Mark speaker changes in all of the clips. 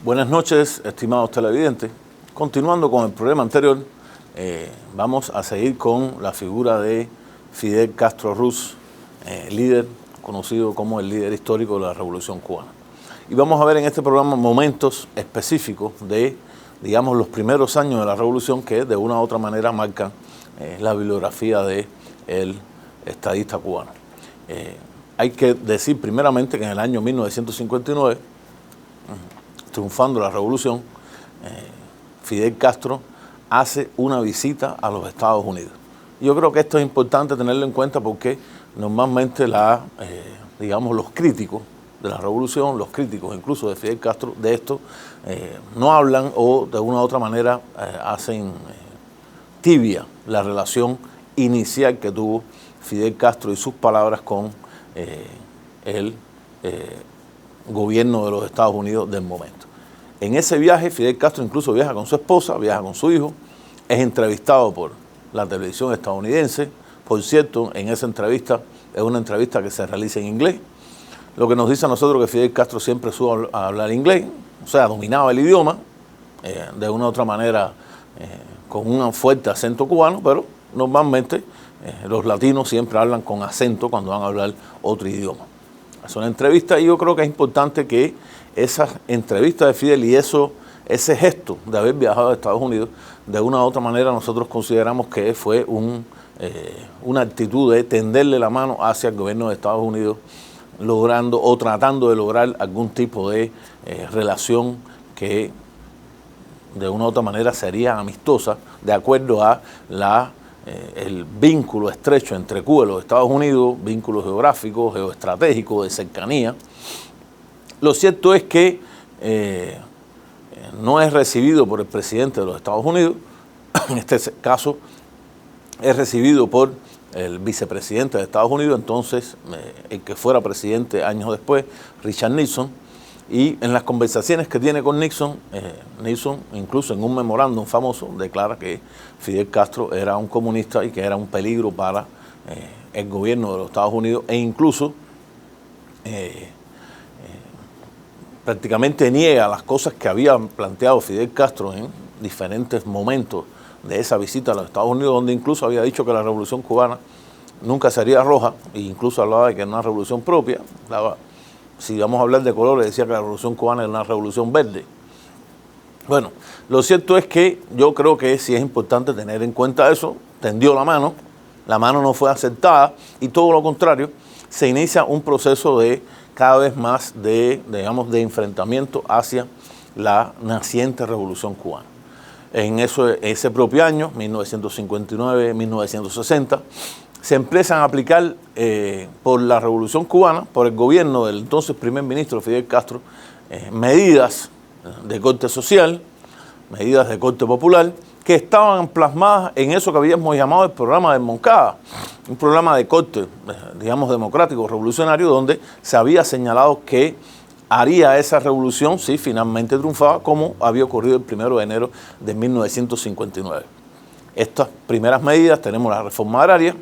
Speaker 1: Buenas noches, estimados televidentes. Continuando con el programa anterior, vamos a seguir con la figura de Fidel Castro Ruz, líder conocido como el líder histórico de la Revolución Cubana. Y vamos a ver en este programa momentos específicos de, digamos, los primeros años de la Revolución que de una u otra manera marcan la bibliografía del estadista cubano. Hay que decir primeramente que en el año 1959, triunfando la revolución, Fidel Castro hace una visita a los Estados Unidos. Yo creo que esto es importante tenerlo en cuenta porque normalmente digamos, los críticos de la revolución, los críticos incluso de Fidel Castro, de esto no hablan o de una u otra manera hacen tibia la relación inicial que tuvo Fidel Castro y sus palabras con el gobierno de los Estados Unidos del momento. En ese viaje, Fidel Castro incluso viaja con su esposa, viaja con su hijo, es entrevistado por la televisión estadounidense. Por cierto, en esa entrevista, es una entrevista que se realiza en inglés, lo que nos dice a nosotros que Fidel Castro siempre supo hablar inglés, o sea, dominaba el idioma, de una u otra manera con un fuerte acento cubano, pero normalmente los latinos siempre hablan con acento cuando van a hablar otro idioma. Es una entrevista y yo creo que es importante que esa entrevista de Fidel y ese gesto de haber viajado a Estados Unidos, de una u otra manera nosotros consideramos que fue una actitud de tenderle la mano hacia el gobierno de Estados Unidos, logrando o tratando de lograr algún tipo de relación que de una u otra manera sería amistosa, de acuerdo a el vínculo estrecho entre Cuba y los Estados Unidos, vínculo geográfico, geoestratégico, de cercanía. Lo cierto es que no es recibido por el presidente de los Estados Unidos, en este caso es recibido por el vicepresidente de Estados Unidos, entonces el que fuera presidente años después, Richard Nixon, y en las conversaciones que tiene con Nixon, Nixon incluso en un memorándum famoso declara que Fidel Castro era un comunista y que era un peligro para el gobierno de los Estados Unidos e incluso prácticamente niega las cosas que había planteado Fidel Castro en diferentes momentos de esa visita a los Estados Unidos, donde incluso había dicho que la revolución cubana nunca sería roja, e incluso hablaba de que era una revolución propia. Si vamos a hablar de colores, decía que la revolución cubana era una revolución verde. Bueno, lo cierto es que yo creo que sí es importante tener en cuenta eso. Tendió la mano no fue aceptada y todo lo contrario, se inicia un proceso de cada vez más de enfrentamiento hacia la naciente revolución cubana. En ese propio año, 1959-1960, se empiezan a aplicar por la Revolución Cubana, por el gobierno del entonces primer ministro Fidel Castro, medidas de corte social, medidas de corte popular, que estaban plasmadas en eso que habíamos llamado el programa de Moncada, un programa de corte, digamos, democrático, revolucionario, donde se había señalado que haría esa revolución si finalmente triunfaba, como había ocurrido el 1 de enero de 1959. Estas primeras medidas, tenemos la reforma agraria,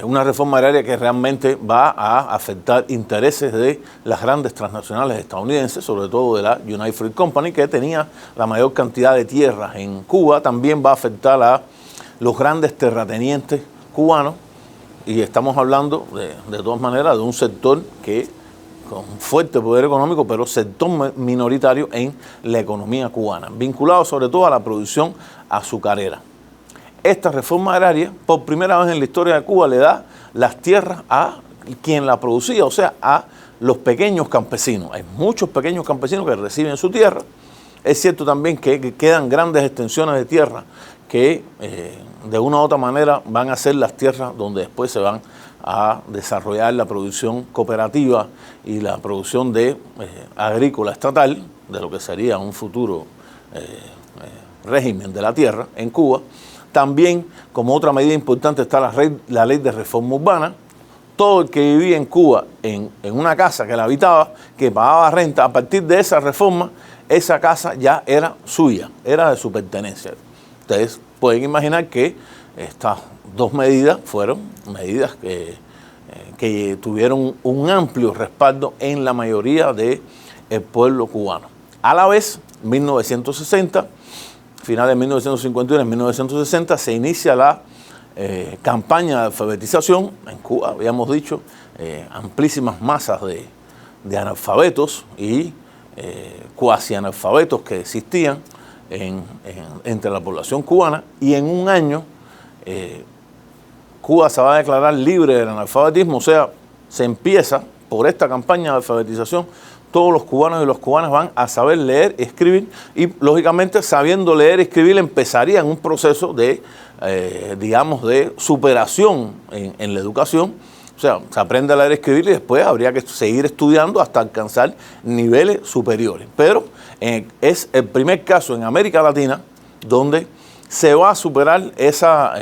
Speaker 1: una reforma agraria que realmente va a afectar intereses de las grandes transnacionales estadounidenses, sobre todo de la United Fruit Company, que tenía la mayor cantidad de tierras en Cuba. También va a afectar a los grandes terratenientes cubanos, y estamos hablando de todas maneras de un sector que con fuerte poder económico, pero sector minoritario en la economía cubana, vinculado sobre todo a la producción azucarera. Esta reforma agraria, por primera vez en la historia de Cuba, le da las tierras a quien la producía, o sea, a los pequeños campesinos. Hay muchos pequeños campesinos que reciben su tierra. Es cierto también que quedan grandes extensiones de tierra que de una u otra manera van a ser las tierras donde después se van a desarrollar la producción cooperativa y la producción agrícola estatal, de lo que sería un futuro régimen de la tierra en Cuba. También, como otra medida importante, está la ley de reforma urbana. Todo el que vivía en Cuba en una casa que la habitaba, que pagaba renta, a partir de esa reforma, esa casa ya era suya, era de su pertenencia. Ustedes pueden imaginar que estas dos medidas fueron medidas que tuvieron un amplio respaldo en la mayoría de el pueblo cubano. A la vez, 1960, finales de 1951, en 1960, se inicia la campaña de alfabetización. En Cuba, habíamos dicho, amplísimas masas de analfabetos y cuasi analfabetos que existían entre la población cubana, y en un año Cuba se va a declarar libre del analfabetismo. O sea, se empieza por esta campaña de alfabetización. Todos los cubanos y las cubanas van a saber leer y escribir, y lógicamente sabiendo leer y escribir empezarían un proceso de, digamos, de superación en la educación. O sea, se aprende a leer y escribir y después habría que seguir estudiando hasta alcanzar niveles superiores. Pero es el primer caso en América Latina donde se va a superar esa,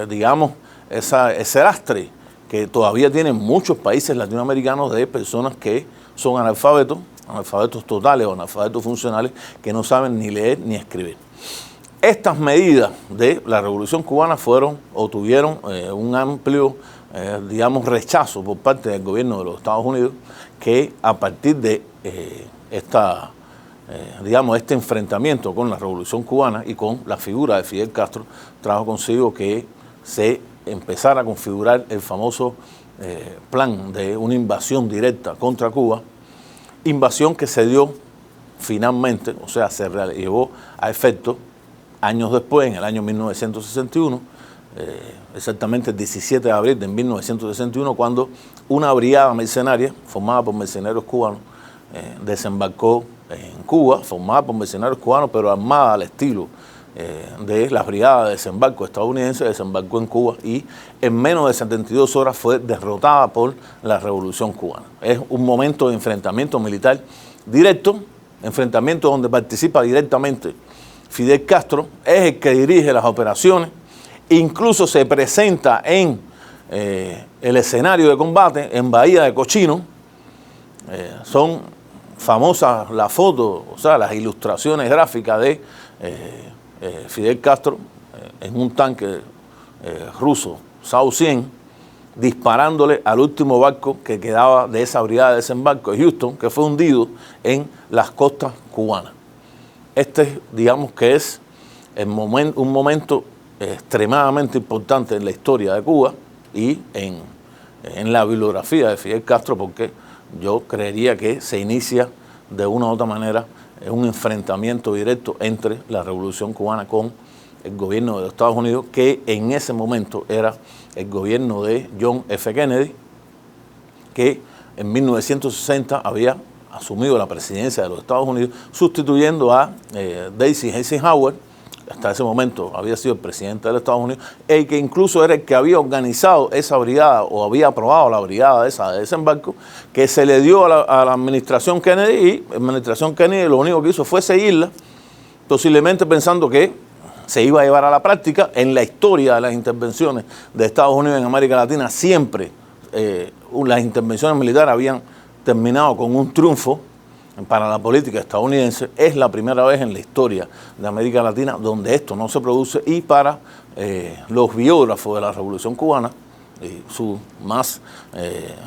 Speaker 1: digamos, ese lastre que todavía tienen muchos países latinoamericanos de personas que son analfabetos totales o analfabetos funcionales, que no saben ni leer ni escribir. Estas medidas de la Revolución Cubana tuvieron un amplio, digamos, rechazo por parte del gobierno de los Estados Unidos, que a partir de este enfrentamiento con la Revolución Cubana y con la figura de Fidel Castro, trajo consigo que se empezara a configurar el famoso plan de una invasión directa contra Cuba, invasión que se dio finalmente, o sea, se llevó a efecto años después, en el año 1961, exactamente el 17 de abril de 1961, cuando una brigada mercenaria formada por mercenarios cubanos desembarcó en Cuba, formada por mercenarios cubanos, pero armada al estilo de las brigadas de desembarco estadounidenses, desembarcó en Cuba y en menos de 72 horas fue derrotada por la Revolución Cubana. Es un momento de enfrentamiento militar directo, enfrentamiento donde participa directamente Fidel Castro, es el que dirige las operaciones, incluso se presenta en el escenario de combate en Bahía de Cochino. Son famosas las fotos, o sea, las ilustraciones gráficas de Fidel Castro en un tanque ruso Su-100 disparándole al último barco que quedaba de esa brigada de desembarco de Houston, que fue hundido en las costas cubanas. Digamos que es un momento extremadamente importante en la historia de Cuba y en la bibliografía de Fidel Castro, porque yo creería que se inicia de una u otra manera un enfrentamiento directo entre la Revolución Cubana con el gobierno de los Estados Unidos, que en ese momento era el gobierno de John F. Kennedy, que en 1960 había asumido la presidencia de los Estados Unidos, sustituyendo a Daisy Eisenhower. Hasta ese momento había sido el presidente de los Estados Unidos, el que incluso era el que había organizado esa brigada o había aprobado la brigada esa de desembarco, que se le dio a la administración Kennedy, y la administración Kennedy lo único que hizo fue seguirla, posiblemente pensando que se iba a llevar a la práctica. En la historia de las intervenciones de Estados Unidos en América Latina, siempre las intervenciones militares habían terminado con un triunfo para la política estadounidense. Es la primera vez en la historia de América Latina donde esto no se produce, y para los biógrafos de la Revolución Cubana, sus más,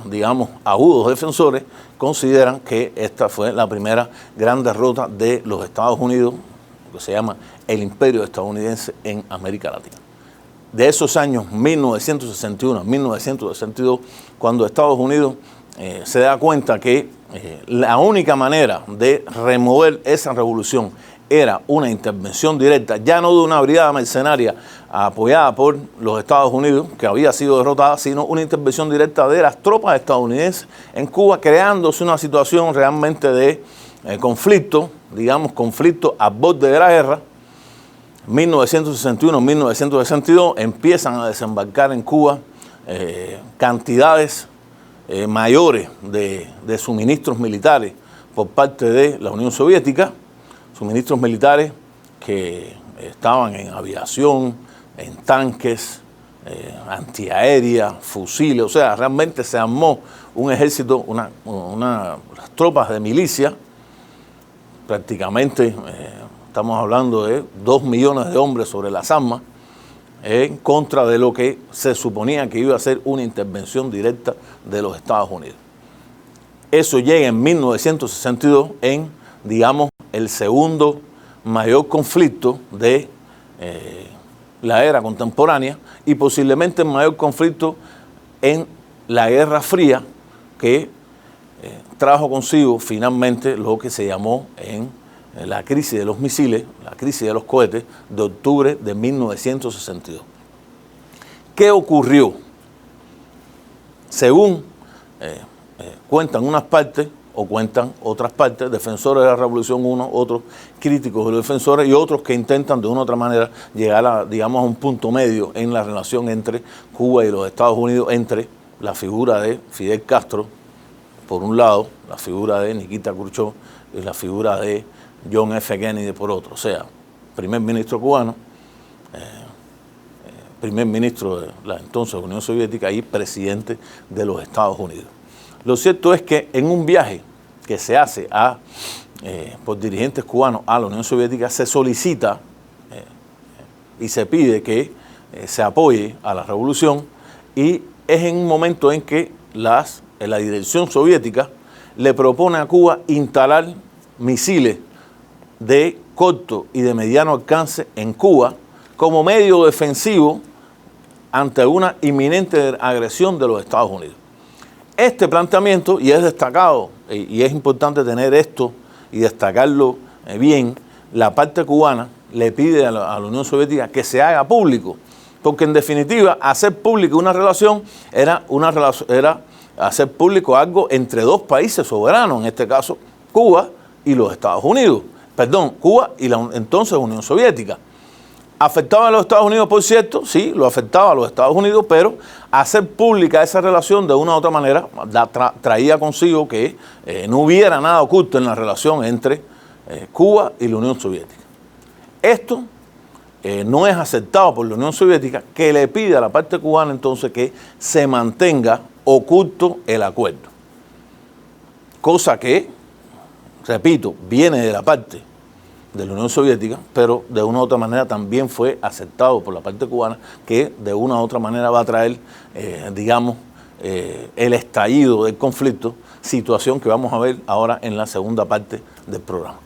Speaker 1: digamos, agudos defensores, consideran que esta fue la primera gran derrota de los Estados Unidos, que se llama el imperio estadounidense en América Latina. De esos años 1961 a 1962, cuando Estados Unidos se da cuenta que la única manera de remover esa revolución era una intervención directa, ya no de una brigada mercenaria apoyada por los Estados Unidos, que había sido derrotada, sino una intervención directa de las tropas estadounidenses en Cuba, creándose una situación realmente de conflicto, digamos, conflicto al borde de la guerra. 1961-1962 empiezan a desembarcar en Cuba cantidades mayores de suministros militares por parte de la Unión Soviética, suministros militares que estaban en aviación, en tanques, antiaérea, fusiles. O sea, realmente se armó un ejército, las tropas de milicia, prácticamente estamos hablando de 2 millones de hombres sobre las armas, en contra de lo que se suponía que iba a ser una intervención directa de los Estados Unidos. Eso llega en 1962 en, digamos, el segundo mayor conflicto de la era contemporánea y posiblemente el mayor conflicto en la Guerra Fría, que trajo consigo finalmente lo que se llamó en la crisis de los misiles, la crisis de los cohetes de octubre de 1962. ¿Qué ocurrió? Según cuentan unas partes o cuentan otras partes, defensores de la Revolución uno, otros críticos de los defensores y otros que intentan de una u otra manera llegar a, digamos, a un punto medio en la relación entre Cuba y los Estados Unidos, entre la figura de Fidel Castro, por un lado, la figura de Nikita Khrushchev y la figura de John F. Kennedy por otro, o sea, primer ministro cubano, primer ministro de la entonces Unión Soviética y presidente de los Estados Unidos. Lo cierto es que en un viaje que se hace por dirigentes cubanos a la Unión Soviética se solicita y se pide que se apoye a la revolución, y es en un momento en que la dirección soviética le propone a Cuba instalar misiles de corto y de mediano alcance en Cuba como medio defensivo ante una inminente agresión de los Estados Unidos. Este planteamiento, y es destacado, y es importante tener esto y destacarlo bien, la parte cubana le pide a la Unión Soviética que se haga público, porque en definitiva hacer público una relación era hacer público algo entre dos países soberanos, en este caso Cuba y los Estados Unidos, perdón, Cuba y la entonces Unión Soviética. ¿Afectaba a los Estados Unidos, por cierto? Sí, lo afectaba a los Estados Unidos, pero hacer pública esa relación de una u otra manera traía consigo que no hubiera nada oculto en la relación entre Cuba y la Unión Soviética. Esto no es aceptado por la Unión Soviética, que le pide a la parte cubana entonces que se mantenga oculto el acuerdo. Cosa que, repito, viene de la parte de la Unión Soviética, pero de una u otra manera también fue aceptado por la parte cubana, que de una u otra manera va a traer, digamos, el estallido del conflicto, situación que vamos a ver ahora en la segunda parte del programa.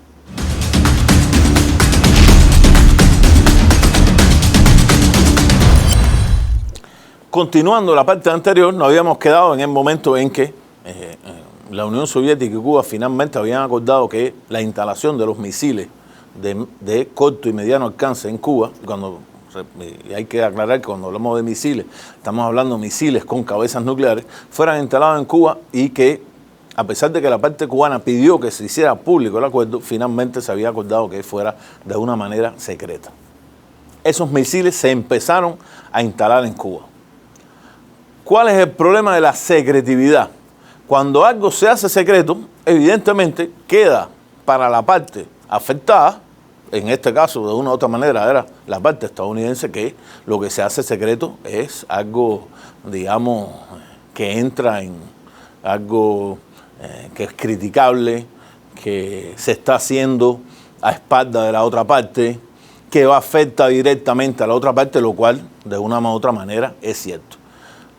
Speaker 1: Continuando la parte anterior, nos habíamos quedado en el momento en que la Unión Soviética y Cuba finalmente habían acordado que la instalación de los misiles de corto y mediano alcance en Cuba, y hay que aclarar que cuando hablamos de misiles, estamos hablando de misiles con cabezas nucleares, fueran instalados en Cuba, y que a pesar de que la parte cubana pidió que se hiciera público el acuerdo, finalmente se había acordado que fuera de una manera secreta. Esos misiles se empezaron a instalar en Cuba. ¿Cuál es el problema de la secretividad? Cuando algo se hace secreto, evidentemente queda para la parte afectada, en este caso de una u otra manera era la parte estadounidense, que lo que se hace secreto es algo, digamos, que entra en algo que es criticable, que se está haciendo a espaldas de la otra parte, que afecta directamente a la otra parte, lo cual de una u otra manera es cierto.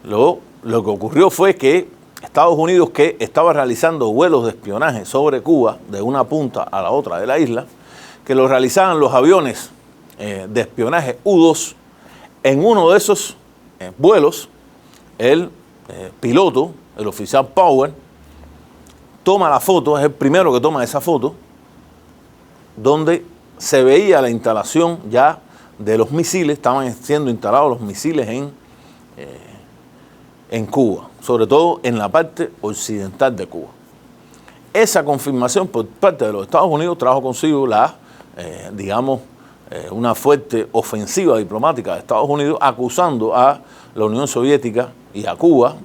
Speaker 1: Lo que ocurrió fue que Estados Unidos, que estaba realizando vuelos de espionaje sobre Cuba de una punta a la otra de la isla, que lo realizaban los aviones de espionaje U-2, en uno de esos vuelos, el piloto, el oficial Powell, toma la foto, es el primero que toma esa foto, donde se veía la instalación ya de los misiles, estaban siendo instalados los misiles en Cuba, sobre todo en la parte occidental de Cuba. Esa confirmación por parte de los Estados Unidos trajo consigo una fuerte ofensiva diplomática de Estados Unidos, acusando a la Unión Soviética y a Cuba,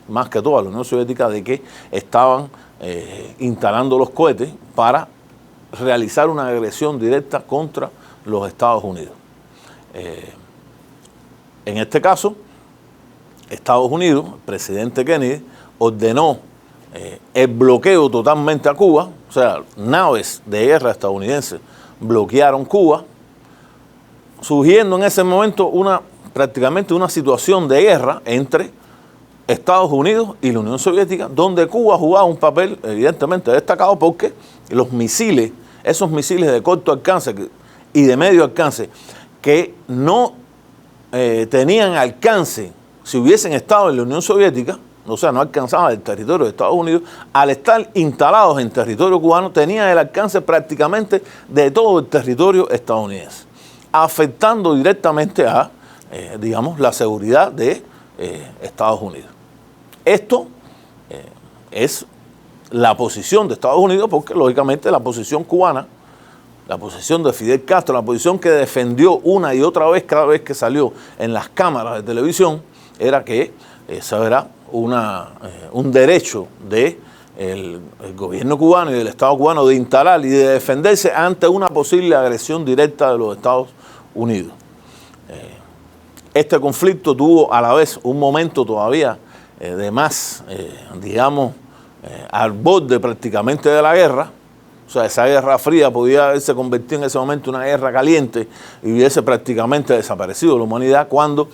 Speaker 1: más que todo a la Unión Soviética, de que estaban instalando los cohetes para realizar una agresión directa contra los Estados Unidos. En este caso, Estados Unidos, el presidente Kennedy, ordenó el bloqueo totalmente a Cuba, o sea, naves de guerra estadounidenses bloquearon Cuba, surgiendo en ese momento prácticamente una situación de guerra entre Estados Unidos y la Unión Soviética, donde Cuba jugaba un papel evidentemente destacado porque los misiles, esos misiles de corto alcance y de medio alcance, que no tenían alcance si hubiesen estado en la Unión Soviética, o sea, no alcanzaban el territorio de Estados Unidos, al estar instalados en territorio cubano, tenían el alcance prácticamente de todo el territorio estadounidense, afectando directamente a, digamos, la seguridad de Estados Unidos. Esto es la posición de Estados Unidos porque, lógicamente, la posición cubana, la posición de Fidel Castro, la posición que defendió una y otra vez, cada vez que salió en las cámaras de televisión, era que eso era un derecho del gobierno cubano y del Estado cubano de instalar y de defenderse ante una posible agresión directa de los Estados Unidos. Este conflicto tuvo a la vez un momento todavía de más, digamos, al borde prácticamente de la guerra. O sea, esa guerra fría podía haberse convertido en ese momento en una guerra caliente y hubiese prácticamente desaparecido la humanidad, cuando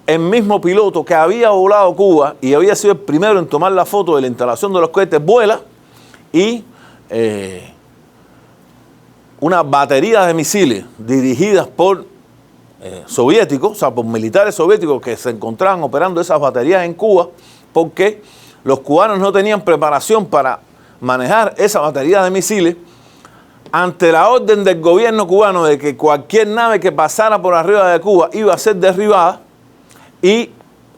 Speaker 1: el mismo piloto que había volado Cuba y había sido el primero en tomar la foto de la instalación de los cohetes vuela y una batería de misiles dirigidas por soviéticos, o sea, por militares soviéticos que se encontraban operando esas baterías en Cuba, porque los cubanos no tenían preparación para manejar esa batería de misiles, ante la orden del gobierno cubano de que cualquier nave que pasara por arriba de Cuba iba a ser derribada, y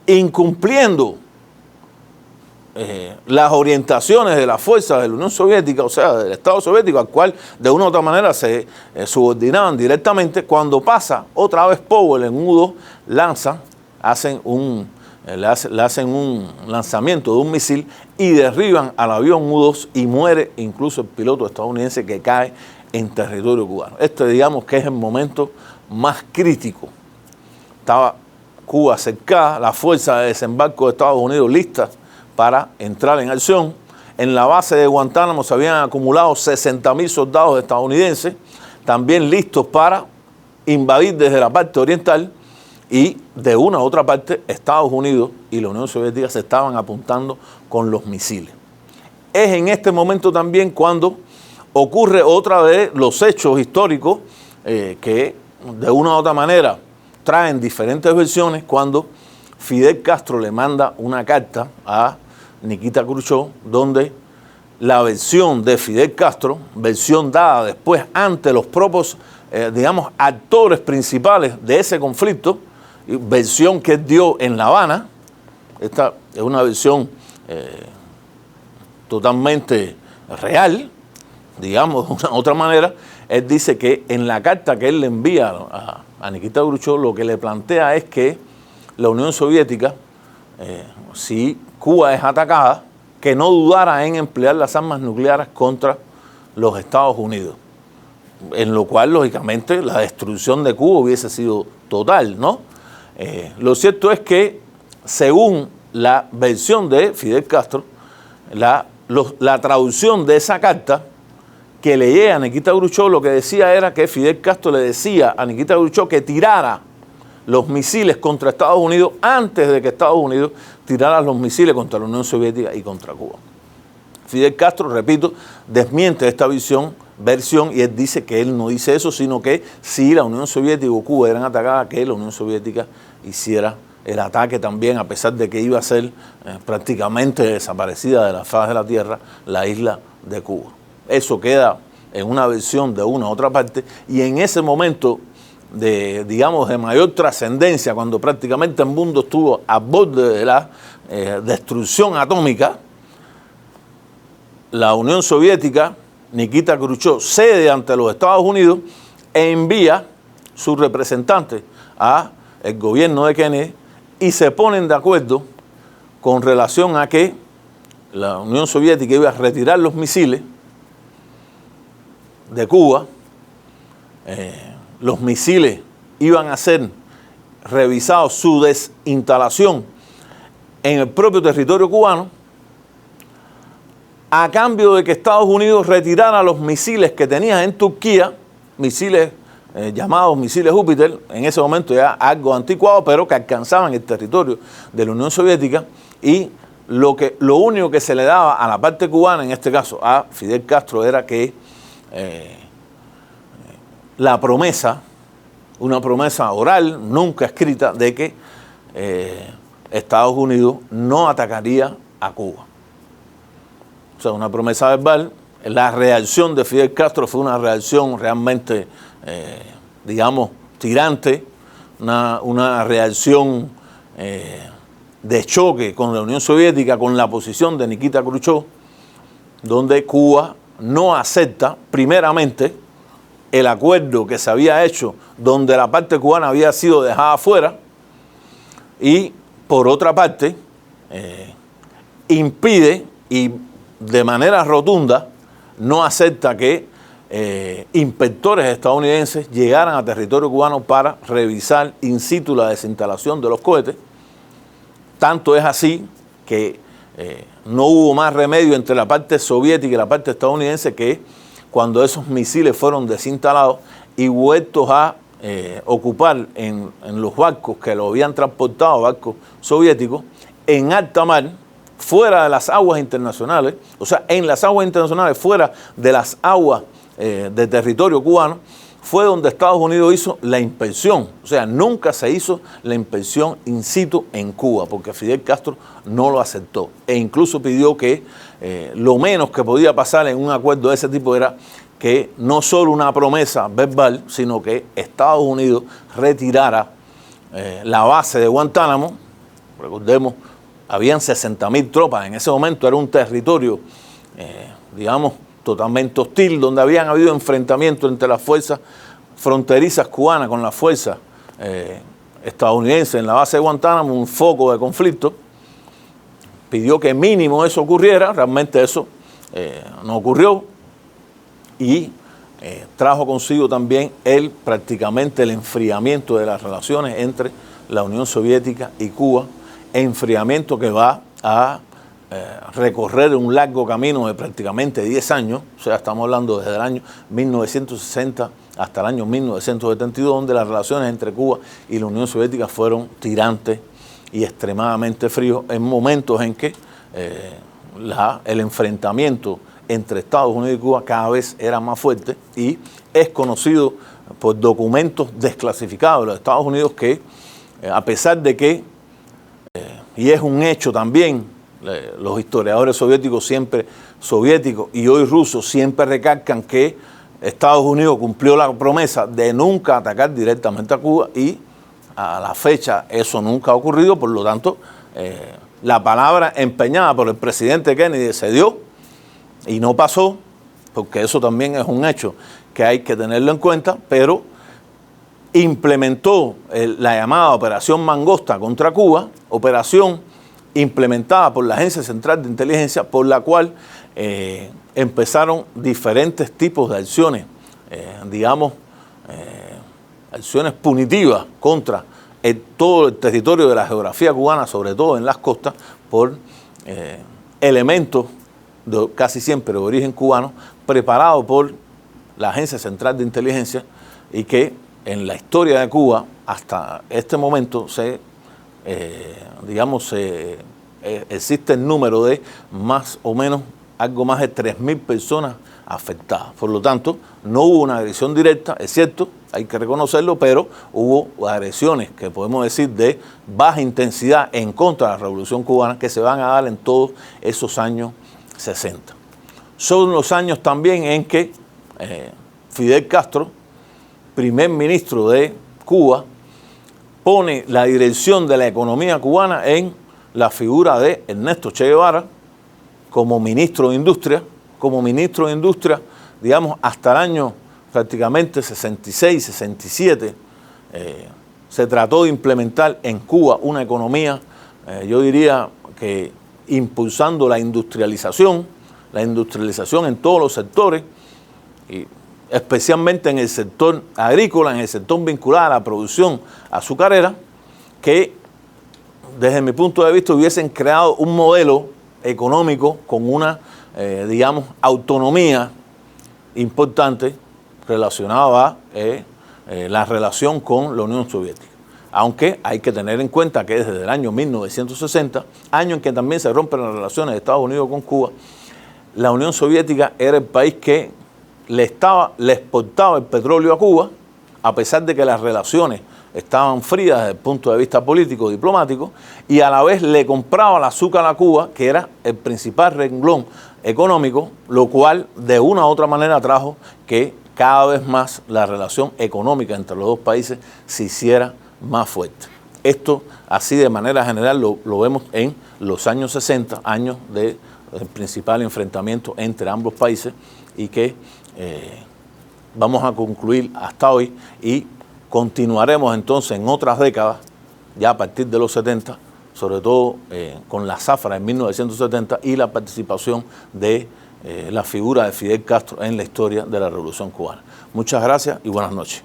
Speaker 1: incumpliendo las orientaciones de las fuerzas de la Unión Soviética, o sea, del Estado soviético, al cual de una u otra manera se subordinaban directamente, cuando pasa otra vez Powell en U-2, le hacen un lanzamiento de un misil y derriban al avión U-2 y muere incluso el piloto estadounidense, que cae en territorio cubano. Este, digamos, que es el momento más crítico. Estaba Cuba cercada, la fuerza de desembarco de Estados Unidos listas para entrar en acción. En la base de Guantánamo se habían acumulado 60.000 soldados estadounidenses, también listos para invadir desde la parte oriental, y de una u otra parte Estados Unidos y la Unión Soviética se estaban apuntando con los misiles. Es en este momento también cuando ocurre otra de los hechos históricos que de una u otra manera traen diferentes versiones, cuando Fidel Castro le manda una carta a Nikita Khrushchev, donde la versión de Fidel Castro, versión dada después ante los propios, digamos, actores principales de ese conflicto, versión que dio en La Habana. Esta es una versión totalmente real, digamos, de una otra manera. Él dice que en la carta que él le envía a Nikita Khrushchev, lo que le plantea es que la Unión Soviética, si Cuba es atacada, que no dudara en emplear las armas nucleares contra los Estados Unidos, en lo cual, lógicamente, la destrucción de Cuba hubiese sido total, ¿no? Lo cierto es que, según la versión de Fidel Castro, la traducción de esa carta que le llega a Nikita Khrushchev, lo que decía era que Fidel Castro le decía a Nikita Khrushchev que tirara los misiles contra Estados Unidos antes de que Estados Unidos tirara los misiles contra la Unión Soviética y contra Cuba. Fidel Castro, repito, desmiente esta versión, y él dice que él no dice eso, sino que si la Unión Soviética o Cuba eran atacadas, que la Unión Soviética hiciera el ataque también, a pesar de que iba a ser prácticamente desaparecida de la faz de la tierra la isla de Cuba. Eso queda en una versión de una u otra parte, y en ese momento de, digamos, de mayor trascendencia, cuando prácticamente el mundo estuvo a borde de la destrucción atómica, la Unión Soviética, Nikita Khrushchev, cede ante los Estados Unidos e envía sus representantes al gobierno de Kennedy, y se ponen de acuerdo con relación a que la Unión Soviética iba a retirar los misiles de Cuba. Los misiles iban a ser revisados, su desinstalación en el propio territorio cubano, a cambio de que Estados Unidos retirara los misiles que tenía en Turquía, misiles llamados misiles Júpiter, en ese momento ya algo anticuados, pero que alcanzaban el territorio de la Unión Soviética, y lo único que se le daba a la parte cubana, en este caso a Fidel Castro, era que la promesa, una promesa oral, nunca escrita, de que Estados Unidos no atacaría a Cuba. O sea, una promesa verbal. La reacción de Fidel Castro fue una reacción realmente, digamos, tirante, una reacción de choque con la Unión Soviética, con la posición de Nikita Khrushchev, donde Cuba no acepta, primeramente, el acuerdo que se había hecho, donde la parte cubana había sido dejada fuera, y por otra parte, impide y de manera rotunda no acepta que inspectores estadounidenses llegaran a territorio cubano para revisar in situ la desinstalación de los cohetes. Tanto es así que no hubo más remedio entre la parte soviética y la parte estadounidense que cuando esos misiles fueron desinstalados y vueltos a ocupar en los barcos que lo habían transportado, barcos soviéticos, en alta mar, fuera de las aguas internacionales, o sea, en las aguas internacionales, fuera de las aguas de territorio cubano, fue donde Estados Unidos hizo la inspección. O sea, nunca se hizo la inspección in situ en Cuba, porque Fidel Castro no lo aceptó. E incluso pidió que lo menos que podía pasar en un acuerdo de ese tipo era que no solo una promesa verbal, sino que Estados Unidos retirara la base de Guantánamo. Recordemos, habían 60.000 tropas. En ese momento era un territorio, digamos, totalmente hostil, donde habían habido enfrentamientos entre las fuerzas fronterizas cubanas con las fuerzas estadounidenses en la base de Guantánamo, un foco de conflicto. Pidió que mínimo eso ocurriera, realmente eso no ocurrió, y trajo consigo también prácticamente el enfriamiento de las relaciones entre la Unión Soviética y Cuba, enfriamiento que va a recorrer un largo camino de prácticamente 10 años, o sea, estamos hablando desde el año 1960 hasta el año 1972, donde las relaciones entre Cuba y la Unión Soviética fueron tirantes y extremadamente fríos, en momentos en que el enfrentamiento entre Estados Unidos y Cuba cada vez era más fuerte, y es conocido por documentos desclasificados de los Estados Unidos que, a pesar de que, y es un hecho también, los historiadores soviéticos y hoy rusos siempre recalcan que Estados Unidos cumplió la promesa de nunca atacar directamente a Cuba, y a la fecha eso nunca ha ocurrido. Por lo tanto, la palabra empeñada por el presidente Kennedy se dio y no pasó, porque eso también es un hecho que hay que tenerlo en cuenta, pero implementó la llamada Operación Mangosta contra Cuba, operación implementada por la Agencia Central de Inteligencia, por la cual empezaron diferentes tipos de acciones, digamos, acciones punitivas contra todo el territorio de la geografía cubana, sobre todo en las costas, por elementos casi siempre de origen cubano, preparados por la Agencia Central de Inteligencia, y que en la historia de Cuba hasta este momento existe el número de más o menos algo más de 3.000 personas afectadas. Por lo tanto, no hubo una agresión directa, es cierto, hay que reconocerlo, pero hubo agresiones que podemos decir de baja intensidad en contra de la Revolución Cubana, que se van a dar en todos esos años 60. Son los años también en que Fidel Castro, primer ministro de Cuba, pone la dirección de la economía cubana en la figura de Ernesto Che Guevara como ministro de Industria. Como ministro de Industria, digamos, hasta el año prácticamente 66, 67, se trató de implementar en Cuba una economía, yo diría que impulsando la industrialización en todos los sectores, y especialmente en el sector agrícola, en el sector vinculado a la producción azucarera, que desde mi punto de vista hubiesen creado un modelo económico con una, digamos, autonomía importante relacionada a la relación con la Unión Soviética. aunque hay que tener en cuenta que desde el año 1960, año en que también se rompen las relaciones de Estados Unidos con Cuba, la Unión Soviética era el país que le exportaba el petróleo a Cuba, a pesar de que las relaciones estaban frías desde el punto de vista político, diplomático, y a la vez le compraba el azúcar a Cuba, que era el principal renglón económico, lo cual de una u otra manera trajo que cada vez más la relación económica entre los dos países se hiciera más fuerte. Esto, así de manera general, lo vemos en los años 60, años del principal enfrentamiento entre ambos países, y que vamos a concluir hasta hoy, y continuaremos entonces en otras décadas, ya a partir de los 70, sobre todo con la zafra en 1970 y la participación de la figura de Fidel Castro en la historia de la Revolución Cubana. Muchas gracias y buenas noches.